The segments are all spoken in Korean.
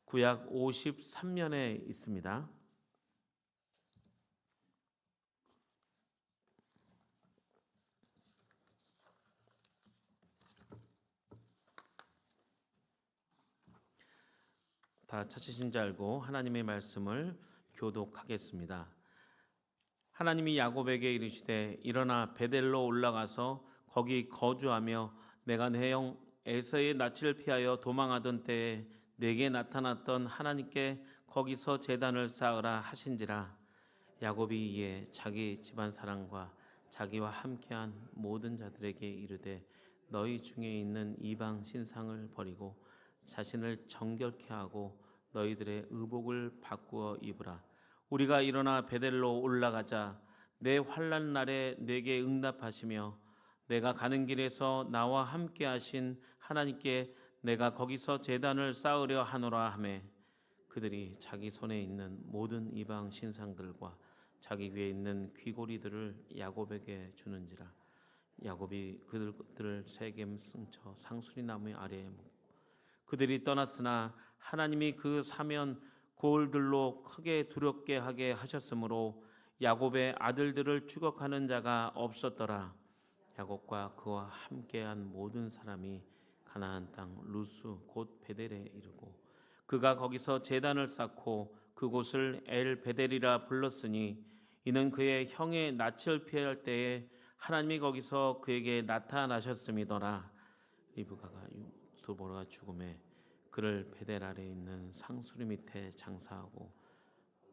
구약 53년에 있습니다. 다 찾으신 줄 알고 하나님의 말씀을 교독하겠습니다. 하나님이 야곱에게 이르시되 일어나 베델로 올라가서 거기 거주하며 내가 내 형 에서의 낯을 피하여 도망하던 때에 내게 나타났던 하나님께 거기서 제단을 쌓으라 하신지라. 야곱이 이에 자기 집안 사람과 자기와 함께한 모든 자들에게 이르되 너희 중에 있는 이방 신상을 버리고 자신을 정결케 하고 너희들의 의복을 바꾸어 입으라. 우리가 일어나 베델로 올라가자. 내 환난 날에 내게 응답하시며 내가 가는 길에서 나와 함께 하신 하나님께 내가 거기서 제단을 쌓으려 하노라 하매 그들이 자기 손에 있는 모든 이방 신상들과 자기 위에 있는 귀고리들을 야곱에게 주는지라. 야곱이 그들을 세겜 승처 상수리 나무 아래에 묻고 그들이 떠났으나 하나님이 그 사면 고을들로 크게 두렵게 하게 하셨으므로 야곱의 아들들을 추격하는 자가 없었더라. 야곱과 그와 함께한 모든 사람이 가나안 땅 루스 곧 베델에 이르고 그가 거기서 제단을 쌓고 그곳을 엘 베델이라 불렀으니 이는 그의 형의 낯을 피할 때에 하나님이 거기서 그에게 나타나셨음이더라. 리브가가 두보라가 죽음에 그를 베델 아래 있는 상수리 밑에 장사하고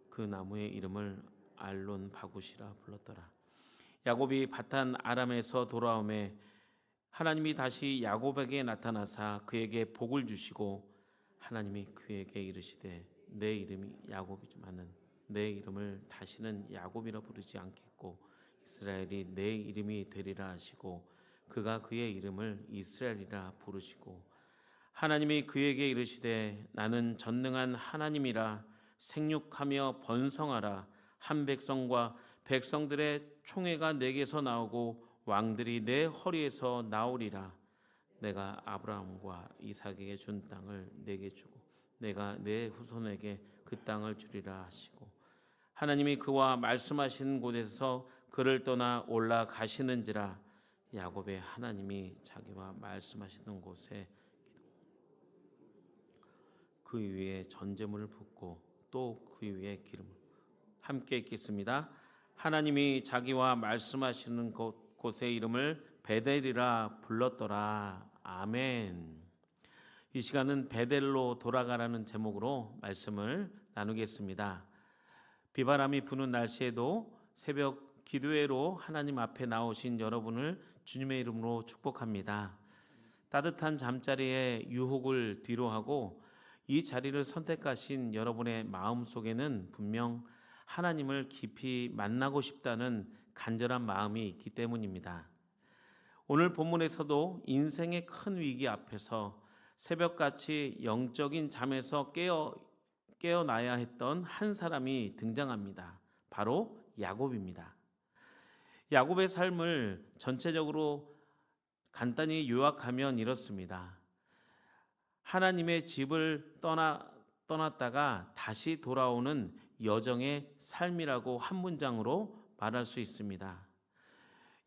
그 나무의 이름을 알론 바굿이라 불렀더라. 야곱이 바탄 아람에서 돌아오매 하나님이 다시 야곱에게 나타나사 그에게 복을 주시고 하나님이 그에게 이르시되 내 이름이 야곱이지만은 내 이름을 다시는 야곱이라 부르지 않겠고 이스라엘이 내 이름이 되리라 하시고 그가 그의 이름을 이스라엘이라 부르시고 하나님이 그에게 이르시되 나는 전능한 하나님이라 생육하며 번성하라. 한 백성과 백성들의 총회가 내게서 나오고 왕들이 내 허리에서 나오리라. 내가 아브라함과 이삭에게 준 땅을 내게 주고 내가 내 후손에게 그 땅을 주리라 하시고 하나님이 그와 말씀하신 곳에서 그를 떠나 올라가시는지라. 야곱의 하나님이 자기와 말씀하시는 곳에 그 위에 전제물을 붓고 또 그 위에 기름을 함께 읽겠습니다. 하나님이 자기와 말씀하시는 곳의 이름을 베델이라 불렀더라. 아멘. 이 시간은 베델로 돌아가라는 제목으로 말씀을 나누겠습니다. 비바람이 부는 날씨에도 새벽 기도회로 하나님 앞에 나오신 여러분을 주님의 이름으로 축복합니다. 따뜻한 잠자리에 유혹을 뒤로하고 이 자리를 선택하신 여러분의 마음속에는 분명 하나님을 깊이 만나고 싶다는 간절한 마음이 있기 때문입니다. 오늘 본문에서도 인생의 큰 위기 앞에서 새벽같이 영적인 잠에서 깨어나야 했던 한 사람이 등장합니다. 바로 야곱입니다. 야곱의 삶을 전체적으로 간단히 요약하면 이렇습니다. 하나님의 집을 떠났다가 다시 돌아오는 여정의 삶이라고 한 문장으로 말할 수 있습니다.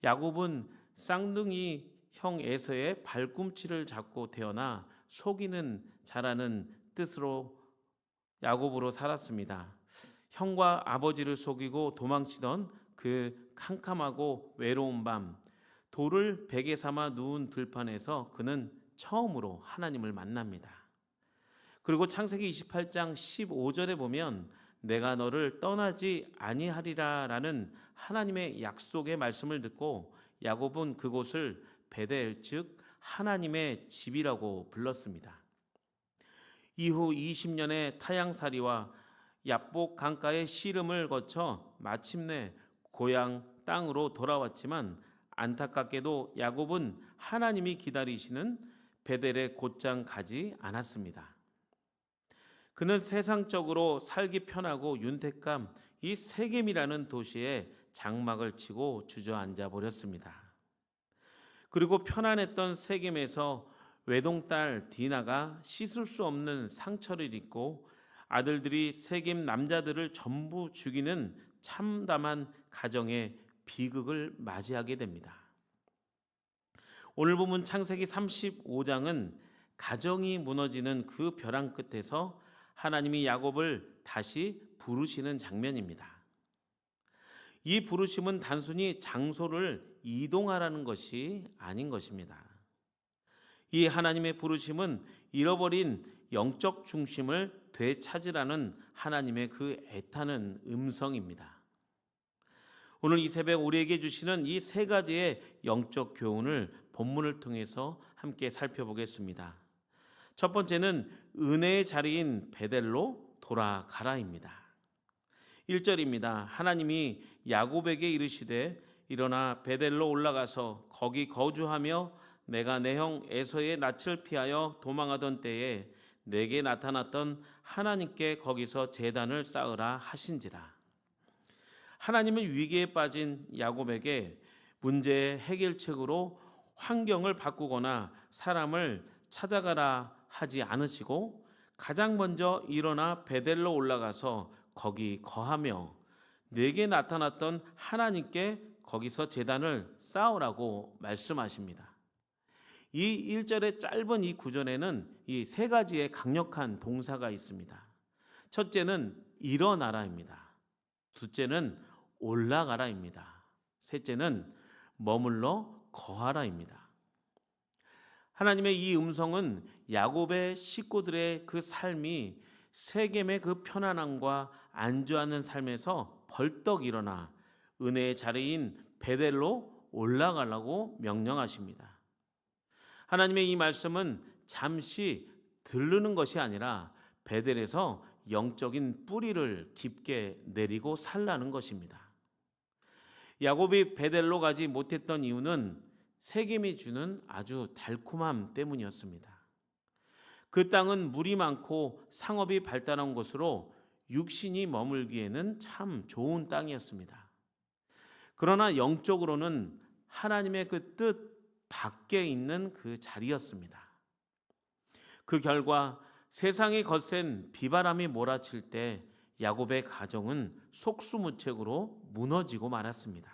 야곱은 쌍둥이 형 에서의 발꿈치를 잡고 태어나 속이는 자라는 뜻으로 야곱으로 살았습니다. 형과 아버지를 속이고 도망치던 그 캄캄하고 외로운 밤, 돌을 베개 삼아 누운 들판에서 그는 처음으로 하나님을 만납니다. 그리고 창세기 28장 15절에 보면 내가 너를 떠나지 아니하리라 라는 하나님의 약속의 말씀을 듣고 야곱은 그곳을 베델 즉 하나님의 집이라고 불렀습니다. 이후 20년의 타향살이와 얍복 강가의 씨름을 거쳐 마침내 고향 땅으로 돌아왔지만 안타깝게도 야곱은 하나님이 기다리시는 베델에 곧장 가지 않았습니다. 그는 세상적으로 살기 편하고 윤택감 이 세겜이라는 도시에 장막을 치고 주저앉아 버렸습니다. 그리고 편안했던 세겜에서 외동딸 디나가 씻을 수 없는 상처를 입고 아들들이 세겜 남자들을 전부 죽이는 참담한 가정의 비극을 맞이하게 됩니다. 오늘 본문 창세기 35장은 가정이 무너지는 그 벼랑 끝에서 하나님이 야곱을 다시 부르시는 장면입니다. 이 부르심은 단순히 장소를 이동하라는 것이 아닌 것입니다. 이 하나님의 부르심은 잃어버린 영적 중심을 되찾으라는 하나님의 그 애타는 음성입니다. 오늘 이 새벽 우리에게 주시는 이 세 가지의 영적 교훈을 본문을 통해서 함께 살펴보겠습니다. 첫 번째는 은혜의 자리인 베델로 돌아가라입니다. 1절입니다. 하나님이 야곱에게 이르시되 일어나 베델로 올라가서 거기 거주하며 내가 내 형 에서의 낯을 피하여 도망하던 때에 내게 나타났던 하나님께 거기서 제단을 쌓으라 하신지라. 하나님은 위기에 빠진 야곱에게 문제의 해결책으로 환경을 바꾸거나 사람을 찾아가라 하지 않으시고 가장 먼저 일어나 베델로 올라가서 거기 거하며 내게 나타났던 하나님께 거기서 제단을 쌓으라고 말씀하십니다. 이 1절의 짧은 이 구절에는 이 세 가지의 강력한 동사가 있습니다. 첫째는 일어나라입니다. 둘째는 올라가라입니다. 셋째는 머물러 거하라입니다. 하나님의 이 음성은 야곱의 식구들의 그 삶이 세겜의 그 편안함과 안주하는 삶에서 벌떡 일어나 은혜의 자리인 베델로 올라가라고 명령하십니다. 하나님의 이 말씀은 잠시 들르는 것이 아니라 베델에서 영적인 뿌리를 깊게 내리고 살라는 것입니다. 야곱이 베델로 가지 못했던 이유는 세겜이 주는 아주 달콤함 때문이었습니다. 그 땅은 물이 많고 상업이 발달한 곳으로 육신이 머물기에는 참 좋은 땅이었습니다. 그러나 영적으로는 하나님의 그 뜻 밖에 있는 그 자리였습니다. 그 결과 세상의 거센 비바람이 몰아칠 때 야곱의 가정은 속수무책으로 무너지고 말았습니다.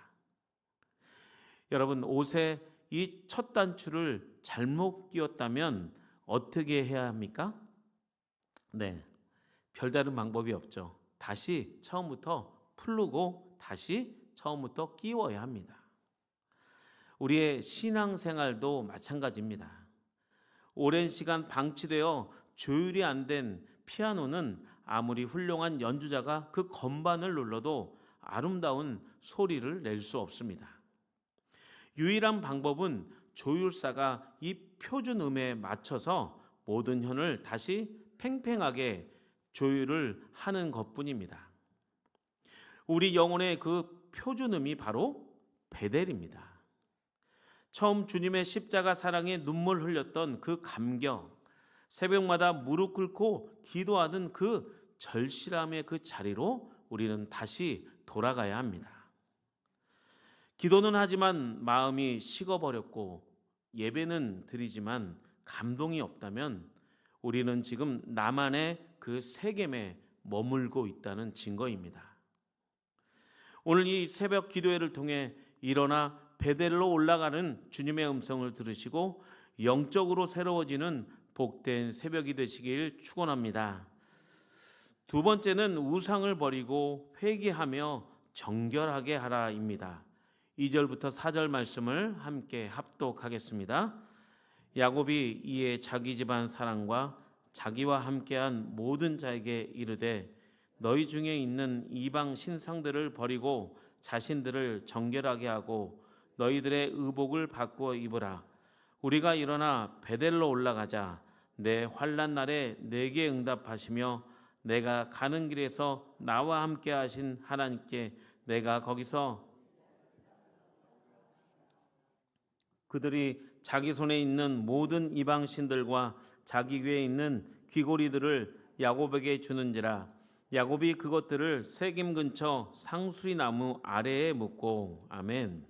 여러분, 옷에 이 첫 단추를 잘못 끼웠다면 어떻게 해야 합니까? 네, 별다른 방법이 없죠. 다시 처음부터 풀고 다시 처음부터 끼워야 합니다. 우리의 신앙생활도 마찬가지입니다. 오랜 시간 방치되어 조율이 안 된 피아노는 아무리 훌륭한 연주자가 그 건반을 눌러도 아름다운 소리를 낼 수 없습니다. 유일한 방법은 조율사가 이 표준음에 맞춰서 모든 현을 다시 팽팽하게 조율을 하는 것뿐입니다. 우리 영혼의 그 표준음이 바로 베델입니다. 처음 주님의 십자가 사랑에 눈물 흘렸던 그 감격, 새벽마다 무릎 꿇고 기도하는 그 절실함의 그 자리로 우리는 다시 돌아가야 합니다. 기도는 하지만 마음이 식어버렸고 예배는 드리지만 감동이 없다면 우리는 지금 나만의 그 세겜에 머물고 있다는 증거입니다. 오늘 이 새벽 기도회를 통해 일어나 베델로 올라가는 주님의 음성을 들으시고 영적으로 새로워지는 복된 새벽이 되시길 축원합니다. 두 번째는 우상을 버리고 회개하며 정결하게 하라입니다. 2절부터 4절 말씀을 함께 합독하겠습니다. 야곱이 이에 자기 집안 사람과 자기와 함께한 모든 자에게 이르되 너희 중에 있는 이방 신상들을 버리고 자신들을 정결하게 하고 너희들의 의복을 바꾸어 입으라. 우리가 일어나 베델로 올라가자. 내 환난 날에 내게 응답하시며 내가 가는 길에서 나와 함께 하신 하나님께 내가 거기서 그들이 자기 손에 있는 모든 이방 신들과 자기 귀에 있는 귀고리들을 야곱에게 주는지라. 야곱이 그것들을 세겜 근처 상수리 나무 아래에 묻고. 아멘.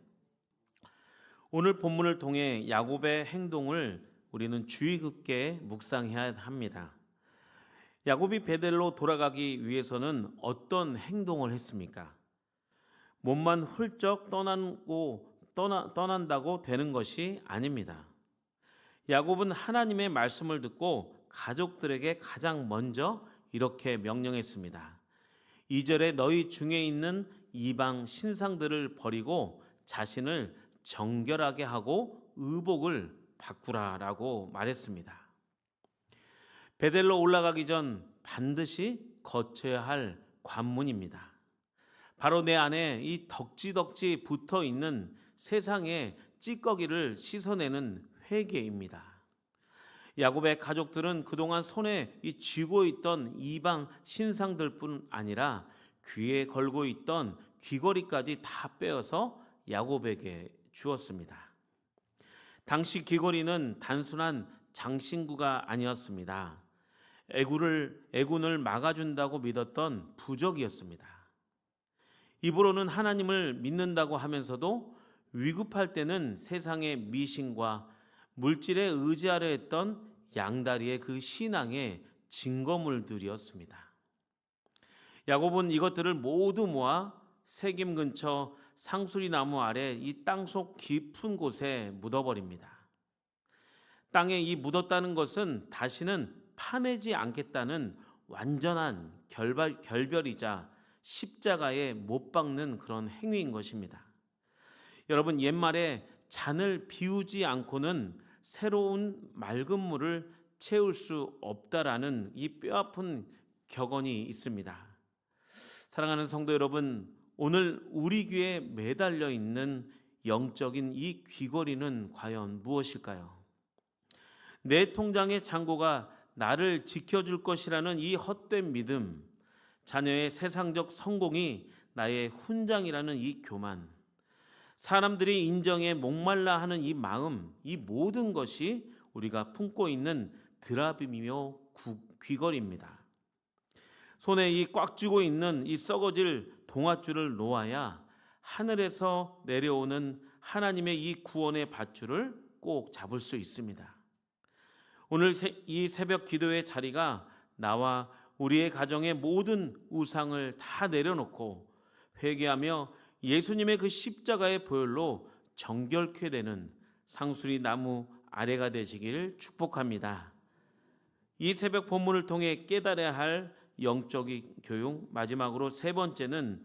오늘 본문을 통해 야곱의 행동을 우리는 주의 깊게 묵상해야 합니다. 야곱이 베델로 돌아가기 위해서는 어떤 행동을 했습니까? 몸만 훌쩍 떠난다고 되는 것이 아닙니다. 야곱은 하나님의 말씀을 듣고 가족들에게 가장 먼저 이렇게 명령했습니다. 2절에 너희 중에 있는 이방 신상들을 버리고 자신을 정결하게 하고 의복을 바꾸라라고 말했습니다. 베델로 올라가기 전 반드시 거쳐야 할 관문입니다. 바로 내 안에 이 덕지덕지 붙어 있는 세상의 찌꺼기를 씻어내는 회개입니다. 야곱의 가족들은 그동안 손에 쥐고 있던 이방 신상들뿐 아니라 귀에 걸고 있던 귀걸이까지 다 빼어서 야곱에게 주었습니다. 당시 귀걸이는 단순한 장신구가 아니었습니다. 애군을 막아준다고 믿었던 부적이었습니다. 입으로는 하나님을 믿는다고 하면서도 위급할 때는 세상의 미신과 물질에 의지하려 했던 양다리의 그 신앙의 증거물들이었습니다. 야곱은 이것들을 모두 모아 세겜 근처 상수리 나무 아래 이 땅속 깊은 곳에 묻어버립니다. 땅에 이 묻었다는 것은 다시는 파내지 않겠다는 완전한 결별이자 십자가에 못 박는 그런 행위인 것입니다. 여러분, 옛말에 잔을 비우지 않고는 새로운 맑은 물을 채울 수 없다라는 이 뼈아픈 격언이 있습니다. 사랑하는 성도 여러분, 오늘 우리 귀에 매달려 있는 영적인 이 귀걸이는 과연 무엇일까요? 내 통장의 잔고가 나를 지켜줄 것이라는 이 헛된 믿음, 자녀의 세상적 성공이 나의 훈장이라는 이 교만, 사람들이 인정에 목말라 하는 이 마음, 이 모든 것이 우리가 품고 있는 드라빔이며 귀걸이입니다. 손에 이 꽉 쥐고 있는 이 썩어질 동아줄을 놓아야 하늘에서 내려오는 하나님의 이 구원의 밧줄을 꼭 잡을 수 있습니다. 오늘 이 새벽 기도의 자리가 나와 우리의 가정의 모든 우상을 다 내려놓고 회개하며 예수님의 그 십자가의 보혈로 정결케 되는 상수리 나무 아래가 되시기를 축복합니다. 이 새벽 본문을 통해 깨달아야 할 영적인 교육, 마지막으로 세 번째는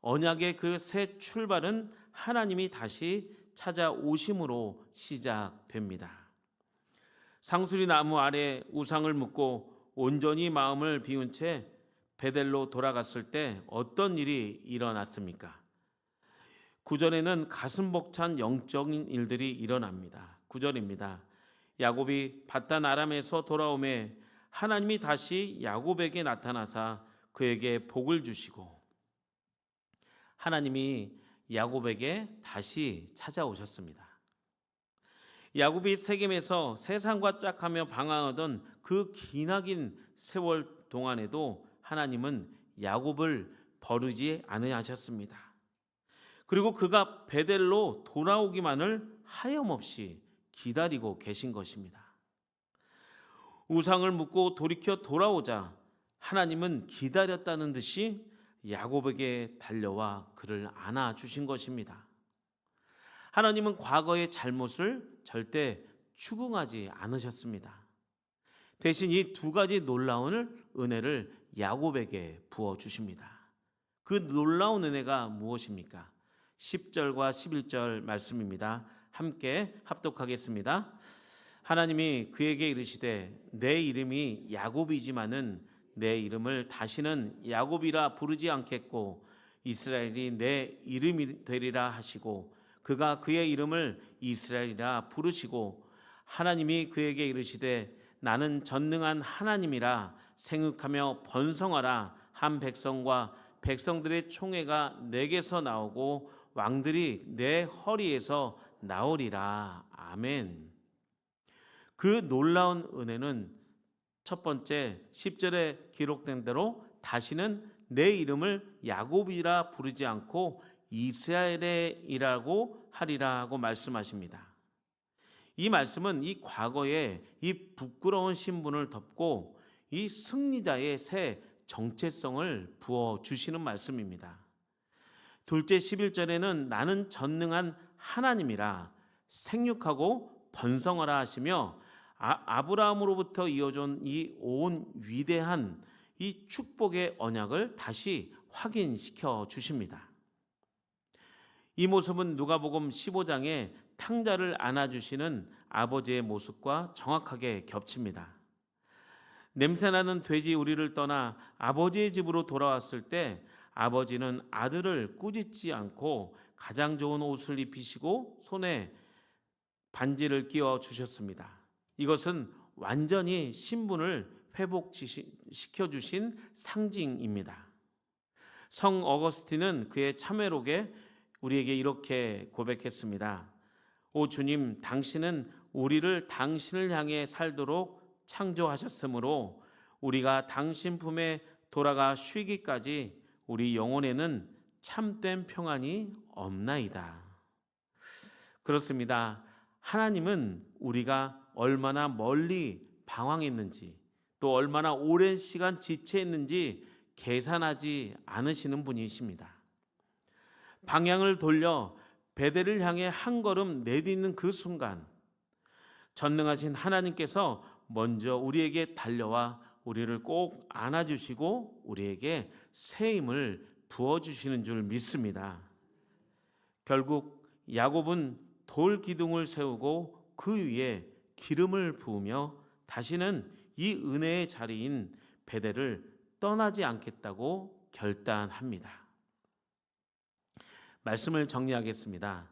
언약의 그 새 출발은 하나님이 다시 찾아오심으로 시작됩니다. 상수리 나무 아래 우상을 묻고 온전히 마음을 비운 채 베델로 돌아갔을 때 어떤 일이 일어났습니까? 9절에는 가슴 벅찬 영적인 일들이 일어납니다. 9절입니다. 야곱이 밧단 아람에서 돌아오매 하나님이 다시 야곱에게 나타나사 그에게 복을 주시고, 하나님이 야곱에게 다시 찾아오셨습니다. 야곱이 세겜에서 세상과 짝하며 방황하던 그 기나긴 세월 동안에도 하나님은 야곱을 버리지 않으셨습니다. 그리고 그가 베델로 돌아오기만을 하염없이 기다리고 계신 것입니다. 우상을 묻고 돌이켜 돌아오자 하나님은 기다렸다는 듯이 야곱에게 달려와 그를 안아주신 것입니다. 하나님은 과거의 잘못을 절대 추궁하지 않으셨습니다. 대신 이 두 가지 놀라운 은혜를 야곱에게 부어주십니다. 그 놀라운 은혜가 무엇입니까? 10절과 11절 말씀입니다. 함께 합독하겠습니다. 하나님이 그에게 이르시되 내 이름이 야곱이지만은 내 이름을 다시는 야곱이라 부르지 않겠고 이스라엘이 내 이름이 되리라 하시고 그가 그의 이름을 이스라엘이라 부르시고 하나님이 그에게 이르시되 나는 전능한 하나님이라 생육하며 번성하라 한 백성과 백성들의 총회가 내게서 나오고 왕들이 내 허리에서 나오리라. 아멘. 그 놀라운 은혜는 첫 번째 10절에 기록된 대로 다시는 내 이름을 야곱이라 부르지 않고 이스라엘이라고 하리라고 말씀하십니다. 이 말씀은 이 과거의 이 부끄러운 신분을 덮고 이 승리자의 새 정체성을 부어 주시는 말씀입니다. 둘째 11절에는 나는 전능한 하나님이라 생육하고 번성하라 하시며 아브라함으로부터 이어진 이 온 위대한 이 축복의 언약을 다시 확인시켜 주십니다. 이 모습은 누가복음 15장에 탕자를 안아주시는 아버지의 모습과 정확하게 겹칩니다. 냄새나는 돼지 우리를 떠나 아버지의 집으로 돌아왔을 때 아버지는 아들을 꾸짖지 않고 가장 좋은 옷을 입히시고 손에 반지를 끼워 주셨습니다. 이것은 완전히 신분을 회복시켜 주신 상징입니다. 성 어거스틴은 그의 참회록에 우리에게 이렇게 고백했습니다. 오 주님, 당신은 우리를 당신을 향해 살도록 창조하셨으므로 우리가 당신 품에 돌아가 쉬기까지 우리 영혼에는 참된 평안이 없나이다. 그렇습니다. 하나님은 우리가 얼마나 멀리 방황했는지 또 얼마나 오랜 시간 지체했는지 계산하지 않으시는 분이십니다. 방향을 돌려 베델을 향해 한 걸음 내딛는 그 순간 전능하신 하나님께서 먼저 우리에게 달려와 우리를 꼭 안아주시고 우리에게 새 힘을 부어주시는 줄 믿습니다. 결국 야곱은 돌 기둥을 세우고 그 위에 기름을 부으며 다시는 이 은혜의 자리인 베델을 떠나지 않겠다고 결단합니다. 말씀을 정리하겠습니다.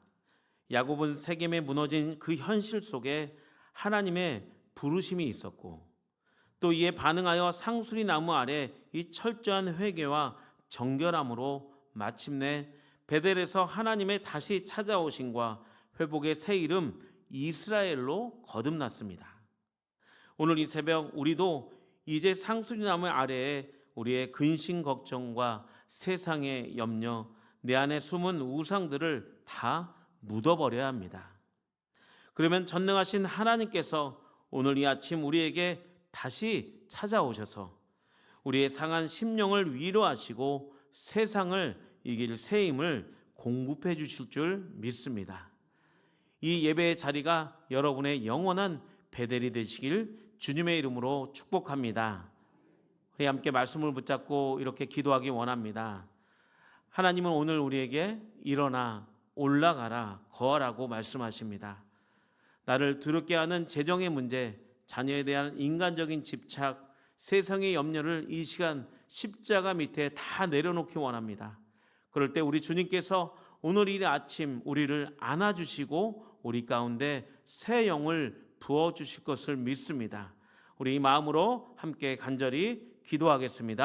야곱은 세겜에 무너진 그 현실 속에 하나님의 부르심이 있었고 또 이에 반응하여 상수리 나무 아래 이 철저한 회개와 정결함으로 마침내 베델에서 하나님의 다시 찾아오심과 회복의 새 이름 이스라엘로 거듭났습니다. 오늘 이 새벽 우리도 이제 상수리 나무 아래에 우리의 근심 걱정과 세상의 염려, 내 안에 숨은 우상들을 다 묻어버려야 합니다. 그러면 전능하신 하나님께서 오늘 이 아침 우리에게 다시 찾아오셔서 우리의 상한 심령을 위로하시고 세상을 이길 새 힘을 공급해 주실 줄 믿습니다. 이 예배의 자리가 여러분의 영원한 베델이 되시길 주님의 이름으로 축복합니다. 우리 함께 말씀을 붙잡고 이렇게 기도하기 원합니다. 하나님은 오늘 우리에게 일어나 올라가라 거하라고 말씀하십니다. 나를 두렵게 하는 재정의 문제, 자녀에 대한 인간적인 집착, 세상의 염려를 이 시간 십자가 밑에 다 내려놓기 원합니다. 그럴 때 우리 주님께서 오늘 이 아침 우리를 안아주시고 우리 가운데 새 영을 부어주실 것을 믿습니다. 우리 이 마음으로 함께 간절히 기도하겠습니다.